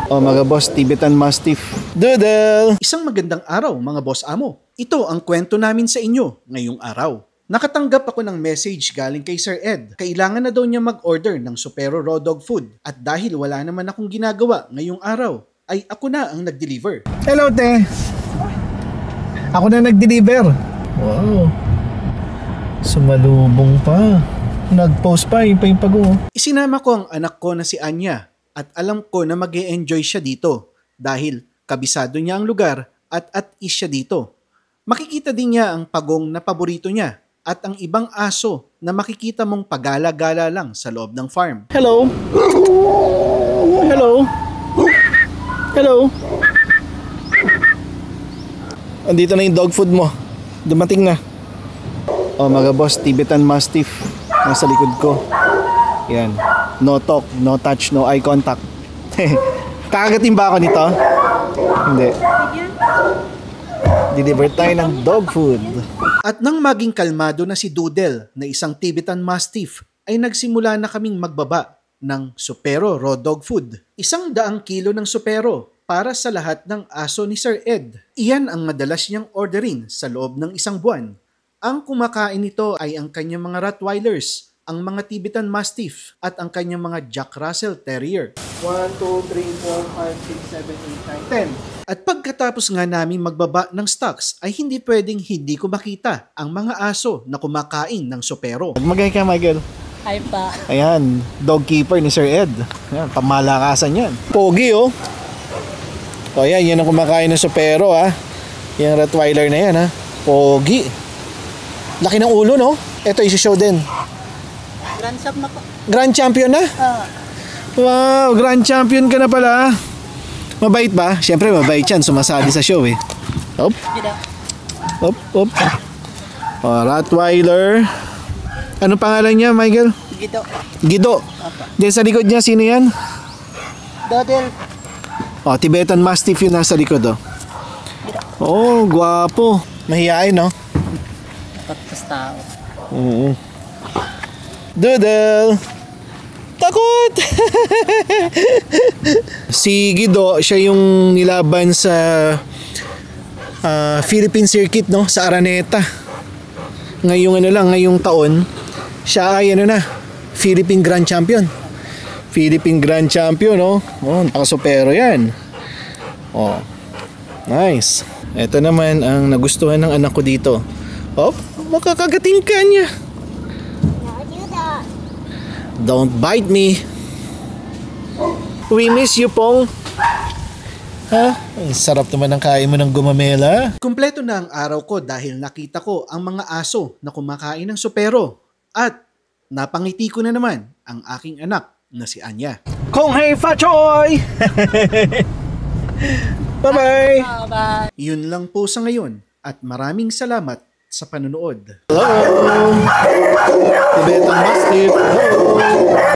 O mga boss, Tibetan Mastiff. Doodle! Isang magandang araw mga boss amo. Ito ang kwento namin sa inyo ngayong araw. Nakatanggap ako ng message galing kay Sir Ed. Kailangan na daw niya mag-order ng Supero Raw Dog Food. At dahil wala naman akong ginagawa ngayong araw, ay ako na ang nag-deliver. Hello, te. Ako na nag-deliver. Wow. Sumalubong pa. Nag-post pa, yung pag-o. Isinama ko ang anak ko na si Anya. At alam ko na mag-e-enjoy siya dito dahil kabisado niya ang lugar at is siya dito. Makikita din niya ang pagong na paborito niya at ang ibang aso na makikita mong pagala-gala lang sa loob ng farm. Hello. Hello. Hello. Andito na yung dog food mo. Dumating na. O mga boss, Tibetan Mastiff nasa likod ko. Yan. No talk, no touch, no eye contact. Kakagatin ba ako nito? Hindi. Deliver tayo ng dog food. At nang maging kalmado na si Doodle na isang Tibetan Mastiff, ay nagsimula na kaming magbaba ng Supero Raw Dog Food. 100 kilo ng Supero para sa lahat ng aso ni Sir Ed. Iyan ang madalas niyang orderin sa loob ng isang buwan. Ang kumakain nito ay ang kanyang mga Rottweilers, ang mga Tibetan Mastiff at ang kanyang mga Jack Russell Terrier. 1, 2, 3, 4, 5, 6, 7, 8, 9, 10. At pagkatapos nga namin magbaba ng stocks ay hindi pwedeng hindi ko makita ang mga aso na kumakain ng Supero. Magay ka, Michael. Hi pa. Ayan, dog keeper ni Sir Ed. Ayan, pamalakasan yan. Pogi, oh. O yan, yan ang kumakain ng Supero, ha. Yung Rottweiler na yan, ha. Pogi. Laki ng ulo, no? Ito, isi-show din. Grand Champ na po. Grand champion na? Wow, grand champion ka na pala. Mabait ba? Siyempre mabait yan, sumasali sa show eh. Op. Op, op. O, Rottweiler. Anong pangalan niya, Michael? Gido. Gido. Diyan sa likod niya, sino yan? Dodel. O, Tibetan Mastiff yun nasa likod, oh. Oh, gwapo. Mahihain, no? Patas tao. Oo. Doodle! Takot! Si Gido, siya yung nilaban sa Philippine Circuit, no? Sa Araneta. Ngayong taon, siya ay Philippine Grand Champion. Philippine Grand Champion, no? Oh, nakasupero yan. Oh, nice. Ito naman ang nagustuhan ng anak ko dito. Oh, makakagating ka niya. Don't bite me. We miss you, Pong. Ha? Ang sarap naman ng kain mo ng gumamela. Kumpleto na ang araw ko dahil nakita ko ang mga aso na kumakain ng Supero. At napangiti ko na naman ang aking anak na si Anya. Kong hei fa choy! Bye-bye! Bye. Yun lang po sa ngayon at maraming salamat sa panonood. Hello! Tibetan Mastiff! Hello!